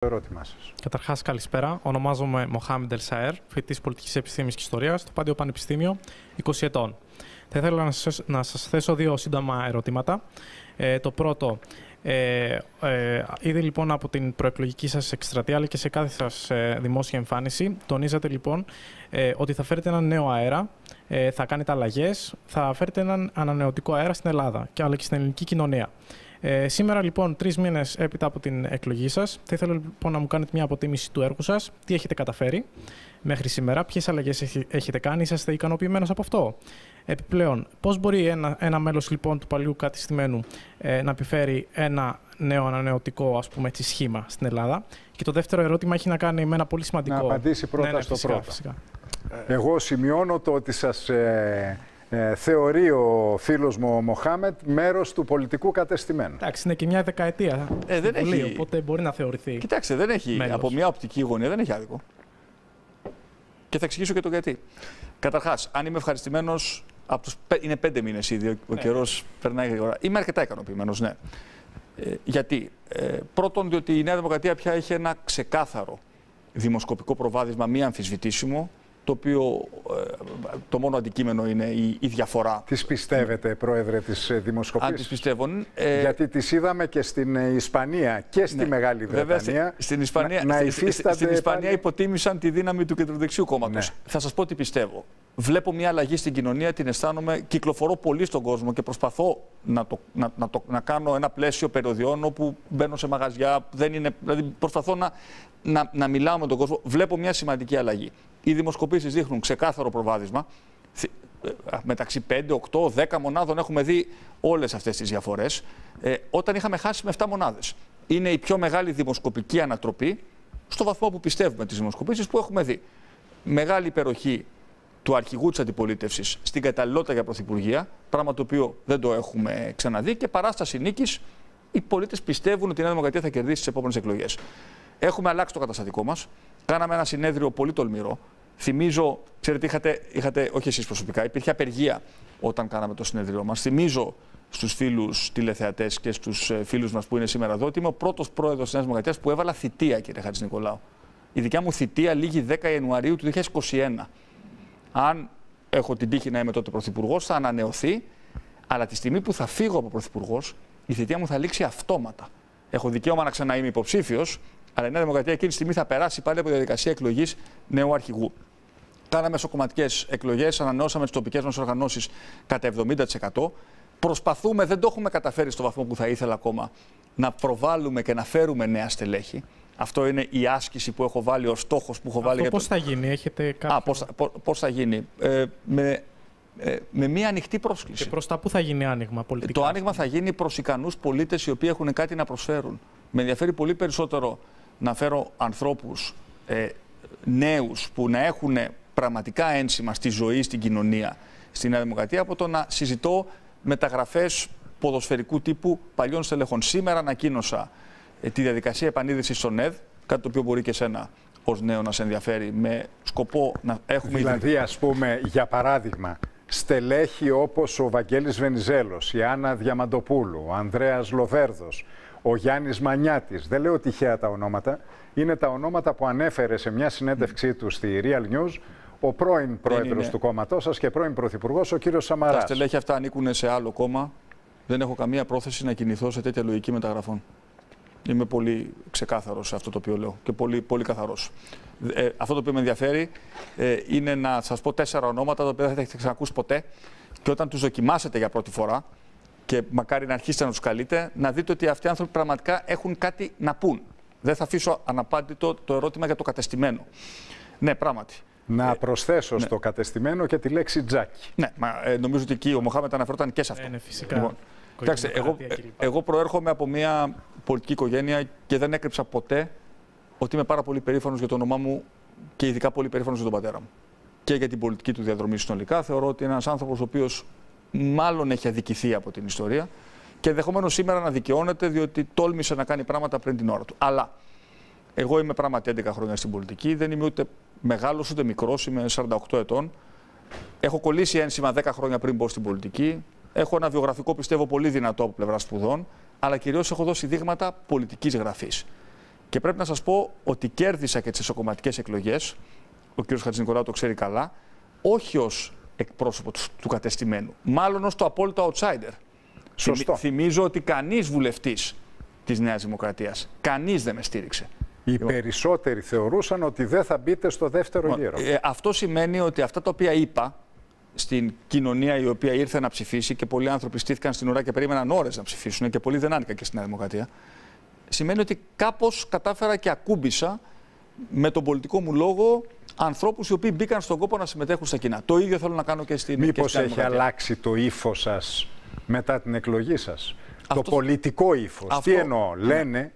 Το ερώτημά σας. Καταρχάς, καλησπέρα. Ονομάζομαι Μοχάμεντ Ελσαέρ, φοιτητής Πολιτικής Επιστήμης και Ιστορίας στο Πάντιο Πανεπιστήμιο, 20 ετών. Θα ήθελα να σας θέσω δύο σύντομα ερωτήματα. Το πρώτο, ήδη λοιπόν από την προεκλογική σας εκστρατεία αλλά και σε κάθε σας δημόσια εμφάνιση, τονίζατε λοιπόν ότι θα φέρετε έναν νέο αέρα, θα κάνετε αλλαγές, θα φέρετε έναν ανανεωτικό αέρα στην Ελλάδα αλλά και στην ελληνική κοινωνία. Σήμερα λοιπόν, 3 μήνες έπειτα από την εκλογή σας, θα ήθελα λοιπόν να μου κάνετε μια αποτίμηση του έργου σας, τι έχετε καταφέρει μέχρι σήμερα, ποιες αλλαγές έχετε κάνει, είσαστε ικανοποιημένος από αυτό. Επιπλέον, πώς μπορεί ένα μέλος λοιπόν του παλιού κατεστημένου να επιφέρει ένα νέο ανανεωτικό σχήμα στην Ελλάδα. Και το δεύτερο ερώτημα έχει να κάνει με ένα πολύ σημαντικό... Να απαντήσει πρώτα στο φυσικά, πρώτο. Φυσικά. Εγώ σημειώνω το ότι σας θεωρεί ο φίλος μου ο Μοχάμετ μέρος του πολιτικού κατεστημένου. Εντάξει, είναι και μια δεκαετία δεν έχει... οπότε μπορεί να θεωρηθεί. Κοιτάξτε, δεν έχει, μέλος. Από μια οπτική γωνία δεν έχει άδικο. Και θα εξηγήσω και το γιατί. Καταρχάς, αν είμαι ευχαριστημένος, είναι 5 μήνες ήδη, ο καιρός περνάει γρήγορα. Είμαι αρκετά ικανοποιημένος, ναι. Γιατί. Πρώτον, διότι η Νέα Δημοκρατία πια έχει ένα ξεκάθαρο δημοσκοπικό προβάδισμα, μη αμφισβητήσιμο, το οποίο το μόνο αντικείμενο είναι η διαφορά. Τις πιστεύετε, Πρόεδρε, τις δημοσκοπήσεις? Αν τις πιστεύω. Γιατί τις είδαμε και στην Ισπανία και στη Μεγάλη Βρετανία. Βέβαια, στην Ισπανία υποτίμησαν τη δύναμη του κεντροδεξιού κόμματος. Ναι. Θα σας πω τι πιστεύω. Βλέπω μια αλλαγή στην κοινωνία, την αισθάνομαι, κυκλοφορώ πολύ στον κόσμο και προσπαθώ να κάνω ένα πλαίσιο περιοδιών όπου μπαίνω σε μαγαζιά, δηλαδή προσπαθώ να μιλάω με τον κόσμο. Βλέπω μια σημαντική αλλαγή. Οι δημοσκοπήσεις δείχνουν ξεκάθαρο προβάδισμα. Μεταξύ 5, 8, 10 μονάδων έχουμε δει όλες αυτές τις διαφορές. Όταν είχαμε χάσει με 7 μονάδες. Είναι η πιο μεγάλη δημοσκοπική ανατροπή στο βαθμό που πιστεύουμε τις δημοσκοπήσεις που έχουμε δει. Μεγάλη υπεροχή του αρχηγού της αντιπολίτευσης στην καταλληλότητα για πρωθυπουργία, πράγμα το οποίο δεν το έχουμε ξαναδεί, και παράσταση νίκης. Οι πολίτες πιστεύουν ότι η Νέα Δημοκρατία θα κερδίσει τις επόμενες εκλογές. Έχουμε αλλάξει το καταστατικό μας. Κάναμε ένα συνέδριο πολύ τολμηρό. Θυμίζω, ξέρετε, είχατε, όχι εσείς προσωπικά, υπήρχε απεργία όταν κάναμε το συνέδριό μας. Θυμίζω στους φίλους τηλεθεατές και στους φίλους μας που είναι σήμερα εδώ ότι είμαι ο πρώτος πρόεδρος της Νέας Δημοκρατίας που έβαλα θητεία, κύριε Χατζηνικολάου. Η δικιά μου θητεία λήγει 10 Ιανουαρίου του 2021. Αν έχω την τύχη να είμαι τότε πρωθυπουργός, θα ανανεωθεί, αλλά τη στιγμή που θα φύγω από πρωθυπουργός, η θητεία μου θα λήξει αυτόματα. Έχω δικαίωμα να ξαναείμαι υποψήφιος, αλλά η Νέα Δημοκρατία εκείνη τη στιγμή θα περάσει πάλι από τη διαδικασία εκλογής νέου αρχηγού. Κάναμε μεσοκομματικές εκλογές, ανανεώσαμε τις τοπικές μας οργανώσεις κατά 70%. Προσπαθούμε, δεν το έχουμε καταφέρει στο βαθμό που θα ήθελα ακόμα, να προβάλλουμε και να φέρουμε νέα στελέχη. Αυτό είναι η άσκηση που έχω βάλει, ο στόχος που έχω βάλει. Πώς θα γίνει, έχετε κάποιο... Πώς θα γίνει. Με μια ανοιχτή πρόσκληση. Και προς τα πού θα γίνει άνοιγμα πολιτικά? Το άνοιγμα θα γίνει προς ικανούς πολίτες οι οποίοι έχουν κάτι να προσφέρουν. Με ενδιαφέρει πολύ περισσότερο να φέρω ανθρώπους νέους που να έχουν πραγματικά ένσημα στη ζωή, στην κοινωνία, στη Νέα Δημοκρατία, από το να συζητώ μεταγραφές ποδοσφαιρικού τύπου παλιών στελεχών. Σήμερα ανακοίνωσα τη διαδικασία επανείδρυσης στον ΕΔ, κάτι το οποίο μπορεί και εσένα ως νέο να σε ενδιαφέρει, με σκοπό να έχουμε... Δηλαδή, ας πούμε, για παράδειγμα, στελέχη όπως ο Βαγγέλης Βενιζέλος, η Άννα Διαμαντοπούλου, ο Ανδρέας Λοβέρδος, ο Γιάννης Μανιάτης, δεν λέω τυχαία τα ονόματα, είναι τα ονόματα που ανέφερε σε μια συνέντευξή του στη Real News ο πρώην πρόεδρος του κόμματός σας και πρώην πρωθυπουργός, ο κύριος Σαμαράς. Τα στελέχη αυτά ανήκουν σε άλλο κόμμα. Δεν έχω καμία πρόθεση να κινηθώ σε τέτοια λογική μεταγραφών. Είμαι πολύ ξεκάθαρος σε αυτό το οποίο λέω και πολύ, πολύ καθαρός. Αυτό το οποίο με ενδιαφέρει είναι να σας πω 4 ονόματα τα οποία δεν θα έχετε ξανακούσει ποτέ, και όταν τους δοκιμάσετε για πρώτη φορά, και μακάρι να αρχίσετε να τους καλείτε, να δείτε ότι αυτοί οι άνθρωποι πραγματικά έχουν κάτι να πούν. Δεν θα αφήσω αναπάντητο το ερώτημα για το κατεστημένο. Ναι, πράγματι. Να προσθέσω στο κατεστημένο και τη λέξη Τζάκι. Ναι, νομίζω ότι εκεί ο Μοχάμετ αναφερόταν και σε αυτό. Ναι, φυσικά. Λοιπόν, κοιτάξτε, εγώ προέρχομαι από μια πολιτική οικογένεια και δεν έκρυψα ποτέ ότι είμαι πάρα πολύ περήφανος για το όνομά μου και ειδικά πολύ περήφανος για τον πατέρα μου. Και για την πολιτική του διαδρομή συνολικά. Θεωρώ ότι είναι ένας άνθρωπος ο οποίος μάλλον έχει αδικηθεί από την ιστορία και ενδεχομένως σήμερα να δικαιώνεται διότι τόλμησε να κάνει πράγματα πριν την ώρα του. Αλλά εγώ είμαι πράγματι 11 χρόνια στην πολιτική, δεν είμαι ούτε μεγάλος ούτε μικρός, είμαι 48 ετών. Έχω κολλήσει ένσημα 10 χρόνια πριν μπω στην πολιτική. Έχω ένα βιογραφικό, πιστεύω, πολύ δυνατό από πλευρά σπουδών, αλλά κυρίως έχω δώσει δείγματα πολιτικής γραφής. Και πρέπει να σας πω ότι κέρδισα και τις εσωκομματικές εκλογές, ο κ. Χατζηνικολάου το ξέρει καλά, όχι ως εκπρόσωπο του κατεστημένου, μάλλον ως το απόλυτο outsider. Σωστό. Θυμίζω ότι κανείς βουλευτής της Νέας Δημοκρατίας, κανείς δεν με στήριξε. Οι περισσότεροι θεωρούσαν ότι δεν θα μπείτε στο δεύτερο γύρο. Αυτό σημαίνει ότι αυτά τα οποία είπα στην κοινωνία η οποία ήρθε να ψηφίσει, και πολλοί άνθρωποι στήθηκαν στην ουρά και περίμεναν ώρες να ψηφίσουν, και πολλοί δεν άνοικαν και στη Νέα Δημοκρατία, σημαίνει ότι κάπως κατάφερα και ακούμπησα με τον πολιτικό μου λόγο ανθρώπους οι οποίοι μπήκαν στον κόπο να συμμετέχουν στα κοινά. Το ίδιο θέλω να κάνω και στην Νέα Δημοκρατία. Μήπως έχει αλλάξει το ύφος σας μετά την εκλογή σας? Το πολιτικό ύφος. Τι εννοώ? Λένε,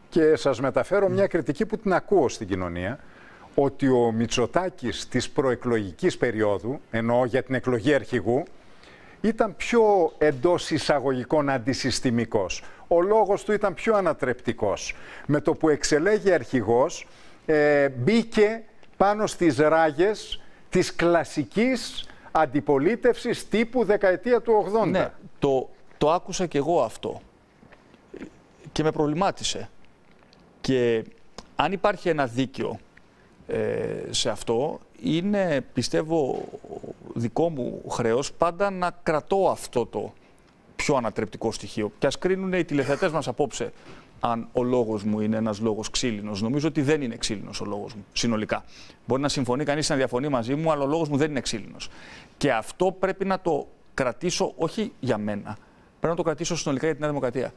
και σας μεταφέρω μια κριτική που την ακούω στην κοινωνία, ότι ο Μητσοτάκης της προεκλογικής περίοδου, εννοώ για την εκλογή αρχηγού, ήταν πιο εντός εισαγωγικών αντισυστημικός. Ο λόγος του ήταν πιο ανατρεπτικός. Με το που εξελέγει αρχηγός, μπήκε πάνω στις ράγες της κλασικής αντιπολίτευσης τύπου δεκαετία του 80. Ναι, το άκουσα κι εγώ αυτό και με προβλημάτισε. Και αν υπάρχει ένα δίκαιο σε αυτό, είναι, πιστεύω, δικό μου χρέος πάντα να κρατώ αυτό το πιο ανατρεπτικό στοιχείο. Και ας κρίνουν οι τηλεθεατές μας απόψε αν ο λόγος μου είναι ένας λόγος ξύλινος. Νομίζω ότι δεν είναι ξύλινος ο λόγος μου, συνολικά. Μπορεί να συμφωνεί κανείς, να διαφωνεί μαζί μου, αλλά ο λόγος μου δεν είναι ξύλινος. Και αυτό πρέπει να το κρατήσω, όχι για μένα, πρέπει να το κρατήσω συνολικά για την Νέα Δημοκρατία.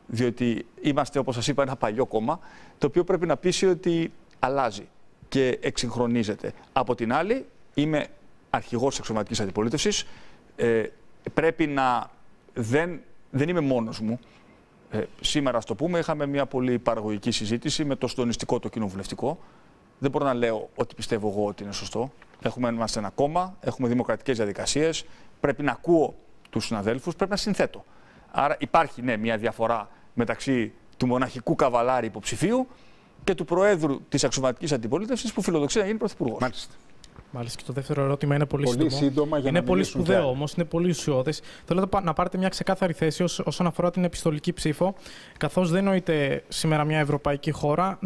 Διότι είμαστε, όπως σας είπα, ένα παλιό κόμμα, το οποίο πρέπει να πείσει ότι αλλάζει και εξυγχρονίζεται. Από την άλλη, είμαι αρχηγός της εξωματικής αντιπολίτευσης. Πρέπει να δεν είμαι μόνος μου. Σήμερα, ας το πούμε, είχαμε μια πολύ παραγωγική συζήτηση με το συντονιστικό, το κοινοβουλευτικό. Δεν μπορώ να λέω ότι πιστεύω εγώ ότι είναι σωστό. Είμαστε ένα κόμμα, έχουμε δημοκρατικές διαδικασίες. Πρέπει να ακούω τους συναδέλφους, πρέπει να συνθέτω. Άρα υπάρχει, ναι, μια διαφορά μεταξύ του μοναχικού καβαλάρη υποψηφίου και του Προέδρου της αξιωματικής αντιπολίτευσης που φιλοδοξεί να γίνει πρωθυπουργός. Μάλιστα, και το δεύτερο ερώτημα είναι πολύ σύντομα. Είναι πολύ σπουδαίο όμως, είναι πολύ ουσιώδες. Θέλω να πάρετε μια ξεκάθαρη θέση όσον αφορά την επιστολική ψήφο, καθώς δεν νοείται σήμερα μια ευρωπαϊκή χώρα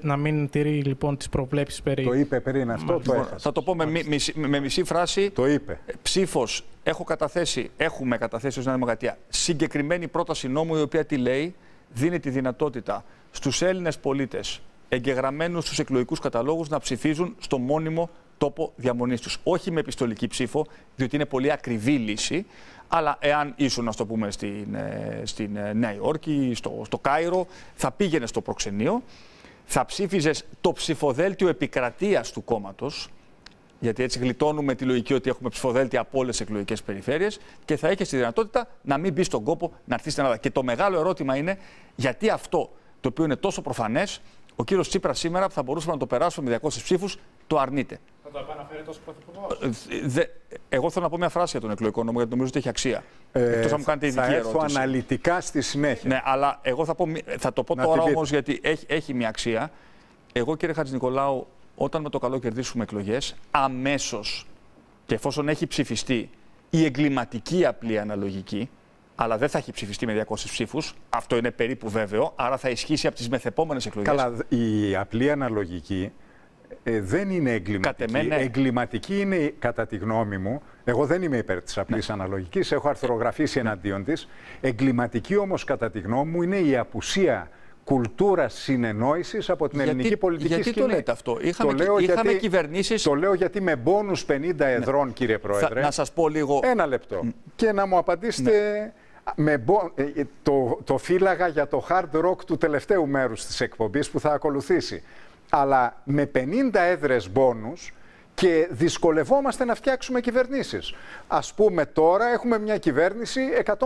να μην τηρεί λοιπόν τις προβλέψεις περί. Το είπε πριν αυτό, το έχασε. Θα το πω με μισή φράση. Το είπε. Ψήφος έχουμε καταθέσει ως Νέα Δημοκρατία συγκεκριμένη πρόταση νόμου, η οποία τι λέει? Δίνει τη δυνατότητα στους Έλληνες πολίτες εγγεγραμμένους στους εκλογικούς καταλόγους να ψηφίζουν στο μόνιμο τόπο διαμονής τους. Όχι με επιστολική ψήφο, διότι είναι πολύ ακριβή λύση, αλλά εάν ήσουν, ας το πούμε, στην Νέα Υόρκη, στο Κάιρο, θα πήγαινε στο προξενείο, θα ψήφιζες το ψηφοδέλτιο επικρατείας του κόμματος, γιατί έτσι γλιτώνουμε τη λογική ότι έχουμε ψηφοδέλτια από όλες τις εκλογικές περιφέρειες, και θα έχεις τη δυνατότητα να μην μπει στον κόπο να έρθει στην Ελλάδα. Και το μεγάλο ερώτημα είναι γιατί αυτό, το οποίο είναι τόσο προφανές, ο κύριος Τσίπρας σήμερα, που θα μπορούσαμε να το περάσουμε με 200 ψήφους, το αρνείται. Θα το επαναφέρει τόσο πρωθυπουργός? Εγώ θέλω να πω μια φράση για τον εκλογικό νόμο, γιατί νομίζω ότι έχει αξία. Εκτός αν μου κάνετε ειδική ερώτηση. Θα έρθω αναλυτικά στη συνέχεια. Ναι, αλλά εγώ θα το πω τώρα όμως, γιατί έχει μια αξία. Εγώ, κύριε Χατζηνικολάου, όταν με το καλό κερδίσουμε εκλογές, αμέσως, και εφόσον έχει ψηφιστεί η εγκληματική απλή αναλογική, αλλά δεν θα έχει ψηφιστεί με 200 ψήφους, αυτό είναι περίπου βέβαιο, άρα θα ισχύσει από τις μεθεπόμενες εκλογές. Καλά, η απλή αναλογική δεν είναι εγκληματική. Εγκληματική είναι, κατά τη γνώμη μου, εγώ δεν είμαι υπέρ της απλής αναλογικής, έχω αρθρογραφήσει εναντίον της. Εγκληματική όμως, κατά τη γνώμη μου, είναι η απουσία κουλτούρας συνεννόησης από την ελληνική πολιτική σκηνή. Γιατί το λέτε αυτό? Είχαμε κυβερνήσεις... Το λέω γιατί με μπόνους 50 εδρών, κύριε Πρόεδρε... Να σας πω λίγο... Ένα λεπτό. Και να μου απαντήσετε... Το φύλαγα για το hard rock του τελευταίου μέρους της εκπομπής που θα ακολουθήσει. Αλλά με 50 έδρες μπόνους και δυσκολευόμαστε να φτιάξουμε κυβερνήσεις. Ας πούμε τώρα έχουμε μια κυβέρνηση 153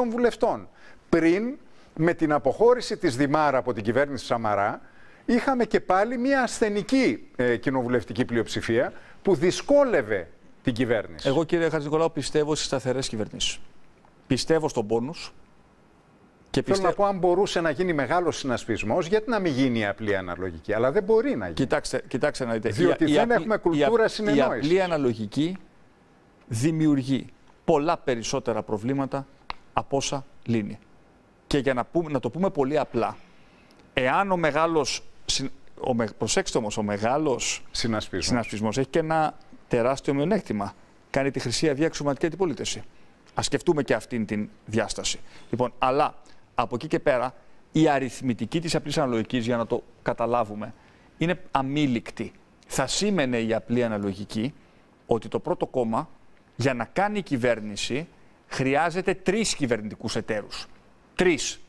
βουλευτών. Πριν, με την αποχώρηση της Δημάρα από την κυβέρνηση Σαμαρά, είχαμε και πάλι μια ασθενική κοινοβουλευτική πλειοψηφία που δυσκόλευε την κυβέρνηση. Εγώ, κύριε Χατζηνικολάου, πιστεύω στις σταθερές κυβερνήσεις. Πιστεύω στον πόνους. Θέλω να πω, αν μπορούσε να γίνει μεγάλος συνασπισμός, γιατί να μην γίνει η απλή αναλογική? Αλλά δεν μπορεί να γίνει. Κοιτάξτε να δείτε. Διότι δεν έχουμε κουλτούρα συνεννόησης. Η απλή αναλογική δημιουργεί πολλά περισσότερα προβλήματα από όσα λύνει. Και για να το πούμε πολύ απλά, Εάν ο μεγάλος, προσέξτε όμως, ο μεγάλος συνασπισμός έχει και ένα τεράστιο μειονέκτημα. Κάνει τη Χρυσή Αυγή αξιωματική αντιπολίτευση. Ας σκεφτούμε και αυτήν την διάσταση. Λοιπόν, αλλά από εκεί και πέρα η αριθμητική της απλής αναλογικής, για να το καταλάβουμε, είναι αμήλικτη. Θα σήμαινε η απλή αναλογική ότι το πρώτο κόμμα για να κάνει κυβέρνηση χρειάζεται 3 κυβερνητικούς εταίρους. 3.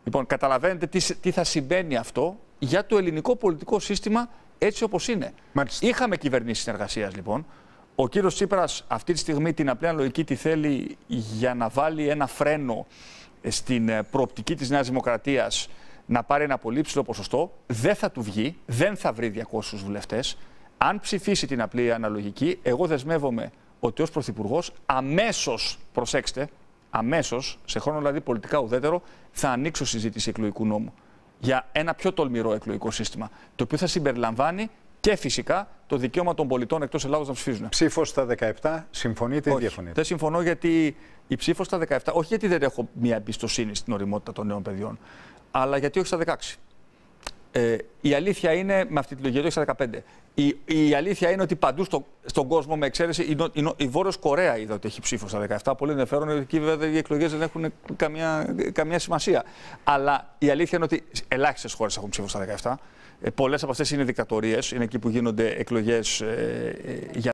Λοιπόν, καταλαβαίνετε τι θα συμβαίνει αυτό για το ελληνικό πολιτικό σύστημα έτσι όπως είναι. Μάλιστα. Είχαμε κυβερνήσεις συνεργασίας, λοιπόν. Ο κύριος Τσίπρας αυτή τη στιγμή την απλή αναλογική τη θέλει για να βάλει ένα φρένο στην προοπτική της Νέας Δημοκρατίας να πάρει ένα πολύ ψηλό ποσοστό. Δεν θα του βγει, δεν θα βρει 200 βουλευτές. Αν ψηφίσει την απλή αναλογική, εγώ δεσμεύομαι ότι ως Πρωθυπουργός αμέσως, προσέξτε, αμέσως, σε χρόνο δηλαδή πολιτικά ουδέτερο, θα ανοίξω συζήτηση εκλογικού νόμου για ένα πιο τολμηρό εκλογικό σύστημα, το οποίο θα συμπεριλαμβάνει και φυσικά το δικαίωμα των πολιτών εκτός Ελλάδος να ψηφίζουν. Ψήφος στα 17, συμφωνείτε ή διαφωνείτε? Δεν συμφωνώ, γιατί η ψήφος στα 17, όχι γιατί δεν έχω μια εμπιστοσύνη στην οριμότητα των νέων παιδιών, αλλά γιατί όχι στα 16. Η αλήθεια είναι, με αυτή τη λογική, όχι στα 15. Η αλήθεια είναι ότι παντού στον κόσμο, με εξαίρεση, η Βόρειος Κορέα είδα ότι έχει ψήφο στα 17. Πολύ ενδιαφέρον, γιατί εκεί βέβαια οι εκλογές δεν έχουν καμία σημασία. Αλλά η αλήθεια είναι ότι ελάχιστες χώρες έχουν ψήφο στα 17. Πολλές από αυτές είναι δικτατορίες, είναι εκεί που γίνονται εκλογές για